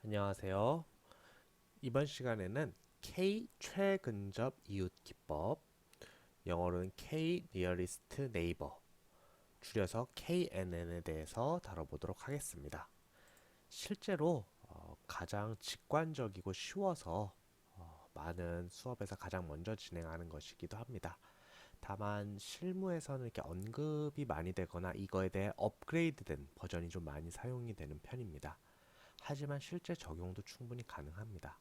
안녕하세요. 이번 시간에는 K 최근접 이웃 기법, 영어로는 K Nearest Neighbor, 줄여서 KNN에 대해서 다뤄보도록 하겠습니다. 실제로 가장 직관적이고 쉬워서 많은 수업에서 가장 먼저 진행하는 것이기도 합니다. 다만 실무에서는 이렇게 언급이 많이 되거나 이거에 대해 업그레이드된 버전이 좀 많이 사용이 되는 편입니다. 하지만 실제 적용도 충분히 가능합니다.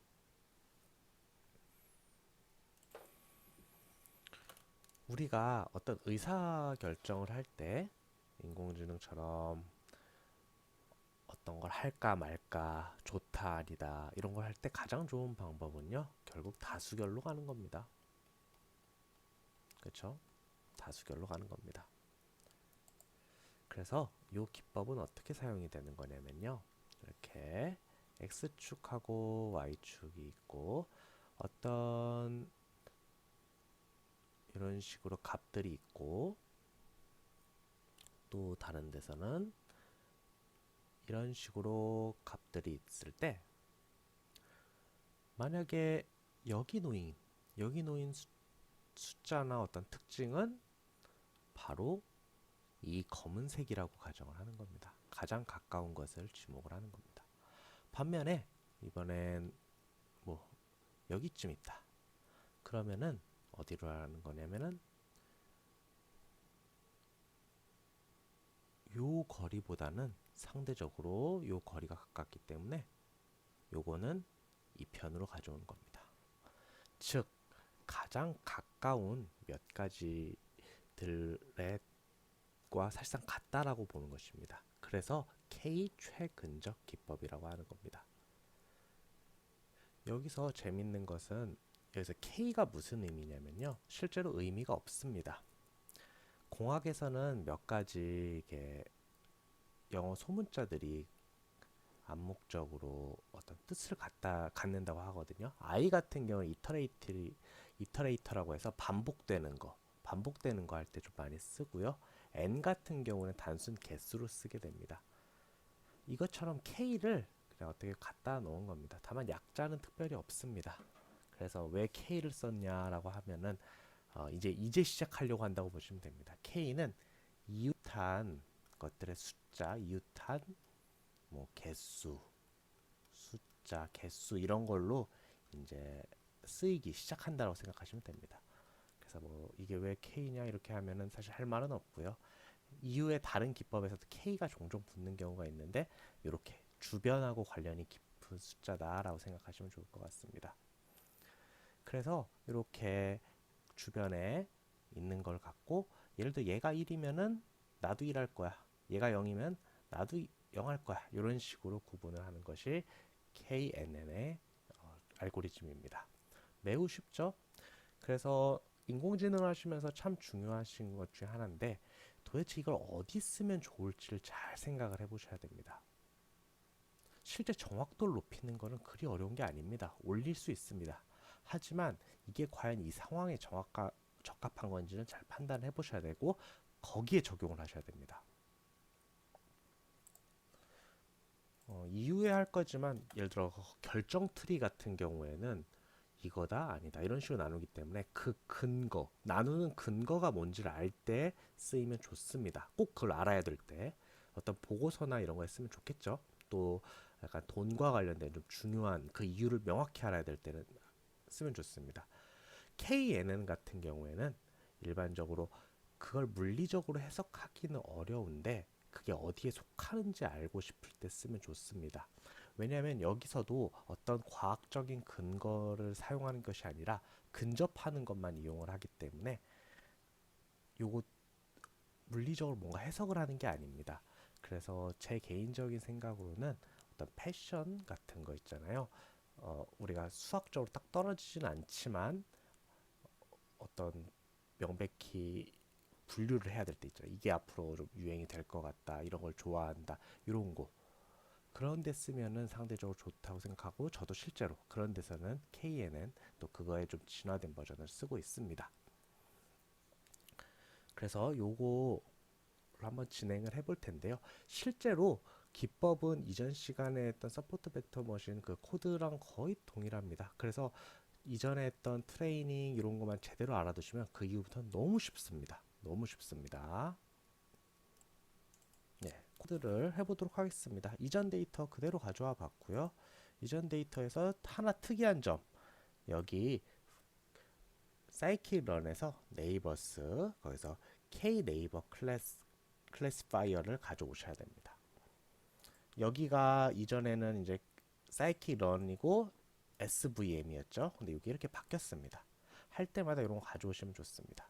우리가 어떤 의사 결정을 할 때 인공지능처럼 어떤 걸 할까 말까, 좋다, 아니다, 이런 걸 할 때 가장 좋은 방법은요, 결국 다수결로 가는 겁니다. 그렇죠? 다수결로 가는 겁니다. 그래서 이 기법은 어떻게 사용이 되는 거냐면요, 이렇게 X축하고 Y축이 있고, 어떤 이런 식으로 값들이 있고, 또 다른 데서는 이런 식으로 값들이 있을 때 만약에 여기 놓인 숫자나 어떤 특징은 바로 이 검은색이라고 가정을 하는 겁니다. 가장 가까운 것을 지목을 하는 겁니다. 반면에 이번엔 뭐 여기쯤 있다. 그러면은 어디로 하는 거냐면은 요 거리보다는 상대적으로 요 거리가 가깝기 때문에 요거는 이 편으로 가져오는 겁니다. 즉 가장 가까운 몇 가지들의 과 사실상 같다라고 보는 것입니다. 그래서 K 최근적 기법이라고 하는 겁니다. 여기서 재밌는 것은 여기서 K가 무슨 의미냐면요. 실제로 의미가 없습니다. 공학에서는 몇 가지 이게 영어 소문자들이 암묵적으로 어떤 뜻을 갖는다고 하거든요. I 같은 경우는 이터레이터라고 해서 반복되는 거 할 때 좀 많이 쓰고요. N 같은 경우는 단순 개수로 쓰게 됩니다. 이것처럼 K를 그냥 어떻게 갖다 놓은 겁니다. 다만 약자는 특별히 없습니다. 그래서 왜 K를 썼냐라고 하면은 이제 시작하려고 한다고 보시면 됩니다. K는 이웃한 것들의 숫자, 이웃한 뭐 개수, 숫자, 개수 이런 걸로 이제 쓰이기 시작한다고 생각하시면 됩니다. 그래서 뭐 이게 왜 K냐 이렇게 하면은 사실 할 말은 없고요. 이후에 다른 기법에서도 K가 종종 붙는 경우가 있는데 이렇게 주변하고 관련이 깊은 숫자다라고 생각하시면 좋을 것 같습니다. 그래서 이렇게 주변에 있는 걸 갖고 예를 들어 얘가 1이면은 나도 1 할 거야. 얘가 0이면 나도 0 할 거야. 이런 식으로 구분을 하는 것이 KNN의 알고리즘입니다. 매우 쉽죠? 그래서 인공지능 하시면서 참 중요하신 것 중에 하나인데 도대체 이걸 어디 쓰면 좋을지를 잘 생각을 해보셔야 됩니다. 실제 정확도를 높이는 것은 그리 어려운 게 아닙니다. 올릴 수 있습니다. 하지만 이게 과연 이 상황에 적합한 건지는 잘 판단해 보셔야 되고 거기에 적용을 하셔야 됩니다. 이후에 할 거지만 예를 들어 결정 트리 같은 경우에는 이거다 아니다 이런 식으로 나누기 때문에 그 근거 나누는 근거가 뭔지를 알 때 쓰이면 좋습니다. 꼭 그걸 알아야 될 때 어떤 보고서나 이런 거에 쓰면 좋겠죠. 또 약간 돈과 관련된 좀 중요한 그 이유를 명확히 알아야 될 때는 쓰면 좋습니다. KNN 같은 경우에는 일반적으로 그걸 물리적으로 해석하기는 어려운데 그게 어디에 속하는지 알고 싶을 때 쓰면 좋습니다. 왜냐하면 여기서도 어떤 과학적인 근거를 사용하는 것이 아니라 근접하는 것만 이용을 하기 때문에 요거 물리적으로 뭔가 해석을 하는 게 아닙니다. 그래서 제 개인적인 생각으로는 어떤 패션 같은 거 있잖아요. 우리가 수학적으로 딱 떨어지진 않지만 어떤 명백히 분류를 해야 될 때 있잖아요. 이게 앞으로 좀 유행이 될 것 같다. 이런 걸 좋아한다. 이런 거. 그런 데 쓰면은 상대적으로 좋다고 생각하고 저도 실제로 그런 데서는 KNN 또 그거에 좀 진화된 버전을 쓰고 있습니다. 그래서 요거를 한번 진행을 해볼 텐데요. 실제로 기법은 이전 시간에 했던 서포트 벡터 머신 그 코드랑 거의 동일합니다. 그래서 이전에 했던 트레이닝 이런 것만 제대로 알아두시면 그 이후부터는 너무 쉽습니다. 너무 쉽습니다. 네, 코드를 해보도록 하겠습니다. 이전 데이터 그대로 가져와 봤고요. 이전 데이터에서 하나 특이한 점, 여기 사이클런에서 네이버스 거기서 K 네이버 클래시파이어를 가져오셔야 됩니다. 여기가 이전에는 이제 사이클런이고 SVM이었죠. 근데 여기 이렇게 바뀌었습니다. 할 때마다 이런 거 가져오시면 좋습니다.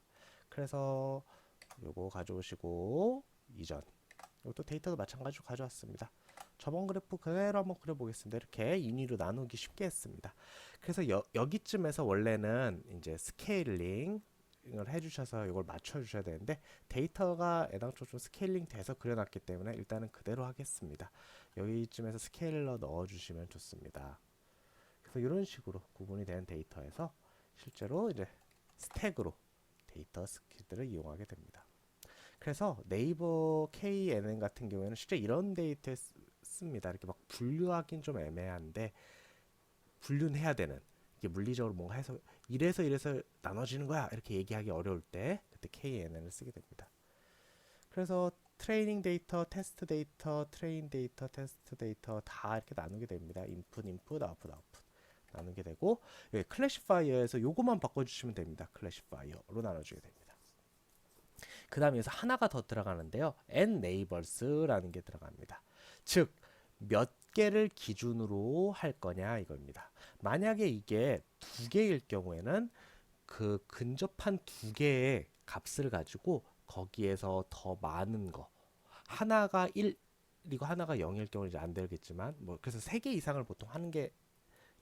그래서 요거 가져오시고 이전 이것도 데이터도 마찬가지로 가져왔습니다. 저번 그래프 그대로 한번 그려보겠습니다. 이렇게 인위로 나누기 쉽게 했습니다. 그래서 여기쯤에서 원래는 이제 스케일링을 해주셔서 이걸 맞춰주셔야 되는데 데이터가 애당초 좀 스케일링 돼서 그려놨기 때문에 일단은 그대로 하겠습니다. 여기쯤에서 스케일러 넣어주시면 좋습니다. 그래서 이런 식으로 구분이 된 데이터에서 실제로 이제 스택으로 데이터 스킬들을 이용하게 됩니다. 그래서 네이버 KNN 같은 경우에는 실제 이런 데이터에 씁니다. 이렇게 막 분류하긴 좀 애매한데 분류는 해야 되는 이게 물리적으로 뭔가 해서 이래서 나눠지는 거야 이렇게 얘기하기 어려울 때 그때 KNN을 쓰게 됩니다. 그래서 트레이닝 데이터, 테스트 데이터, 트레인 데이터, 테스트 데이터 다 이렇게 나누게 됩니다. 인풋, 아웃풋 나누게 되고 클래시파이어에서 요거만 바꿔주시면 됩니다. 클래시파이어로 나눠주게 됩니다. 그 다음에 여기서 하나가 더 들어가는데요. neighbors라는 게 들어갑니다. 즉 몇 개를 기준으로 할 거냐 이겁니다. 만약에 이게 두 개일 경우에는 그 근접한 두 개의 값을 가지고 거기에서 더 많은 거 하나가 1이고 하나가 0일 경우는 이제 안 되겠지만 뭐 그래서 3개 이상을 보통 하는 게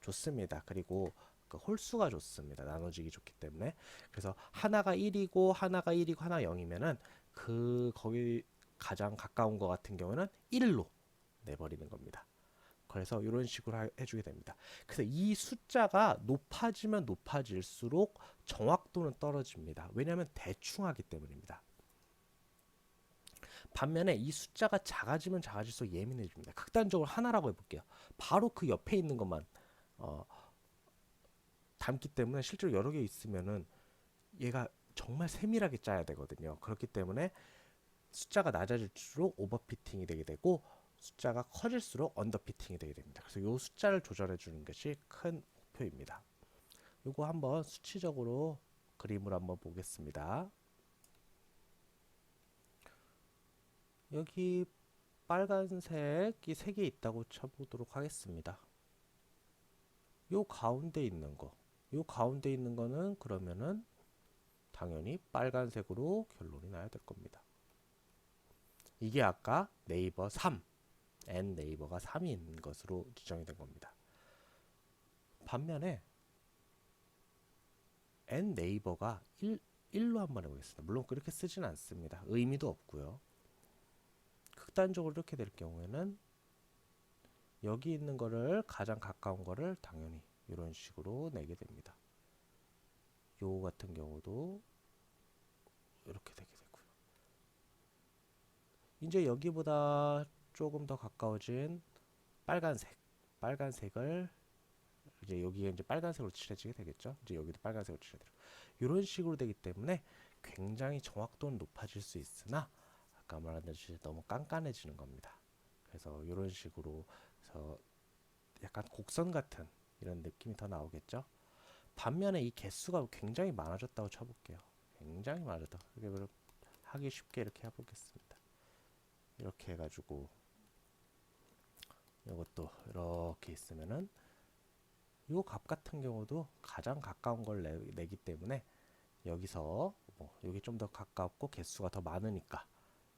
좋습니다. 그리고 그 홀수가 좋습니다. 나눠지기 좋기 때문에. 그래서 하나가 1이고 하나가 1이고 하나 0이면은 그 거기 가장 가까운 거 같은 경우는 1로 내버리는 겁니다. 그래서 이런 식으로 해주게 됩니다. 그래서 이 숫자가 높아지면 높아질수록 정확도는 떨어집니다. 왜냐하면 대충 하기 때문입니다. 반면에 이 숫자가 작아지면 작아질수록 예민해집니다. 극단적으로 하나라고 해볼게요. 바로 그 옆에 있는 것만 담기 때문에 실제로 여러 개 있으면은 얘가 정말 세밀하게 짜야 되거든요. 그렇기 때문에 숫자가 낮아질수록 오버피팅이 되게 되고 숫자가 커질수록 언더피팅이 되게 됩니다. 그래서 이 숫자를 조절해 주는 것이 큰 목표입니다. 이거 한번 수치적으로 그림을 한번 보겠습니다. 여기 빨간색이 3개 있다고 쳐보도록 하겠습니다. 요 가운데 있는 거, 요 가운데 있는 거는 그러면은 당연히 빨간색으로 결론이 나야 될 겁니다. 이게 아까 네이버 3, n 네이버가 3인 것으로 지정이 된 겁니다. 반면에 n 네이버가 1로 한번 해보겠습니다. 물론 그렇게 쓰진 않습니다. 의미도 없고요. 극단적으로 이렇게 될 경우에는 여기 있는 거를 가장 가까운 거를 당연히 이런 식으로 내게 됩니다. 요 같은 경우도 이렇게 되게 되고요. 이제 여기보다 조금 더 가까워진 빨간색을 이제 여기에 이제 빨간색으로 칠해지게 되겠죠. 이제 여기도 빨간색으로 칠해드려. 이런 식으로 되기 때문에 굉장히 정확도는 높아질 수 있으나 아까 말한듯이 너무 깐깐해지는 겁니다. 그래서 이런 식으로 해서 약간 곡선 같은 이런 느낌이 더 나오겠죠. 반면에 이 개수가 굉장히 많아졌다고 쳐볼게요. 굉장히 많아졌다. 이렇게 하기 쉽게 이렇게 해보겠습니다. 이렇게 해가지고 이것도 이렇게 있으면은 이 값 같은 경우도 가장 가까운 걸 내기 때문에 여기서 뭐 여기 좀 더 가깝고 개수가 더 많으니까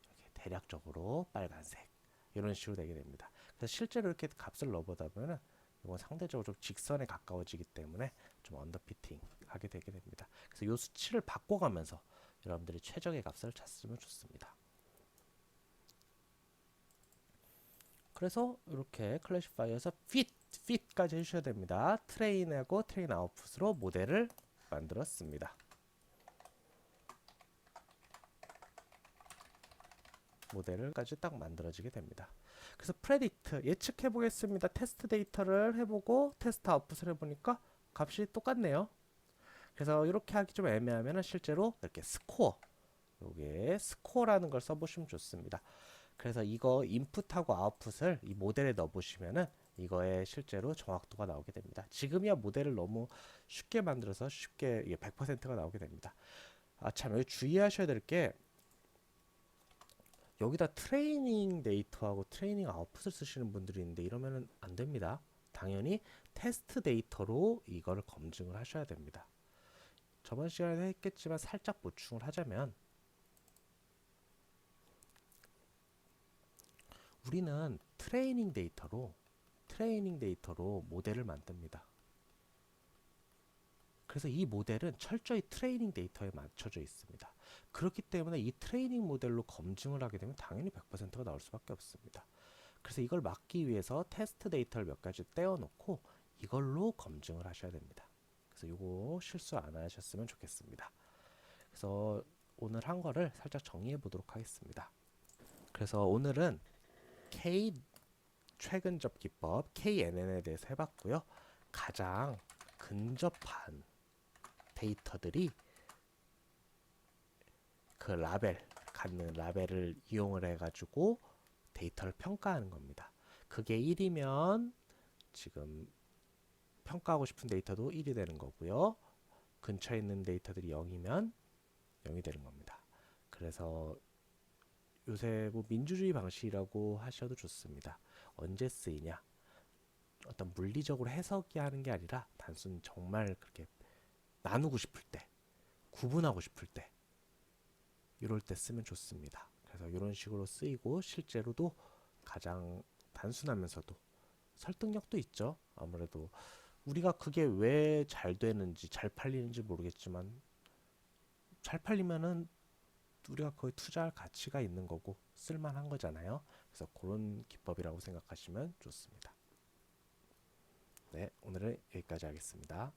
이렇게 대략적으로 빨간색 이런 식으로 되게 됩니다. 그래서 실제로 이렇게 값을 넣어보다 보면은 이건 상대적으로 좀 직선에 가까워지기 때문에 좀 언더피팅 하게 되게 됩니다. 그래서 이 수치를 바꿔가면서 여러분들이 최적의 값을 찾으면 좋습니다. 그래서 이렇게 클래시파이어에서 fit까지 해주셔야 됩니다. 트레인하고 트레인 아웃풋으로 모델을 만들었습니다. 모델을까지 딱 만들어지게 됩니다. 그래서 프레딕트 예측해 보겠습니다. 테스트 데이터를 해보고 테스트 아웃풋을 해보니까 값이 똑같네요. 그래서 이렇게 하기 좀 애매하면 실제로 이렇게 스코어, 요게 스코어라는 걸 써보시면 좋습니다. 그래서 이거 인풋하고 아웃풋을 이 모델에 넣어보시면은 이거에 실제로 정확도가 나오게 됩니다. 지금이야 모델을 너무 쉽게 만들어서 쉽게 이게 100%가 나오게 됩니다. 아, 참, 여기 주의하셔야 될 게, 여기다 트레이닝 데이터하고 트레이닝 아웃풋을 쓰시는 분들이 있는데, 이러면은 안 됩니다. 당연히 테스트 데이터로 이거를 검증을 하셔야 됩니다. 저번 시간에 했겠지만 살짝 보충을 하자면, 우리는 트레이닝 데이터로 모델을 만듭니다. 그래서 이 모델은 철저히 트레이닝 데이터에 맞춰져 있습니다. 그렇기 때문에 이 트레이닝 모델로 검증을 하게 되면 당연히 100%가 나올 수밖에 없습니다. 그래서 이걸 막기 위해서 테스트 데이터를 몇 가지 떼어놓고 이걸로 검증을 하셔야 됩니다. 그래서 이거 실수 안 하셨으면 좋겠습니다. 그래서 오늘 한 거를 살짝 정리해 보도록 하겠습니다. 그래서 오늘은 K 최근접 기법 KNN에 대해서 해봤고요. 가장 근접한 데이터들이 그 갖는 라벨을 이용을 해가지고 데이터를 평가하는 겁니다. 그게 1이면 지금 평가하고 싶은 데이터도 1이 되는 거고요. 근처에 있는 데이터들이 0이면 0이 되는 겁니다. 그래서 요새 뭐 민주주의 방식이라고 하셔도 좋습니다. 언제 쓰이냐? 어떤 물리적으로 해석이 하는 게 아니라 단순 정말 그렇게 나누고 싶을 때, 구분하고 싶을 때, 이럴 때 쓰면 좋습니다. 그래서 이런 식으로 쓰이고 실제로도 가장 단순하면서도 설득력도 있죠. 아무래도 우리가 그게 왜 잘 되는지 잘 팔리는지 모르겠지만 잘 팔리면은 우리가 거의 투자할 가치가 있는 거고 쓸만한 거잖아요. 그래서 그런 기법이라고 생각하시면 좋습니다. 네, 오늘은 여기까지 하겠습니다.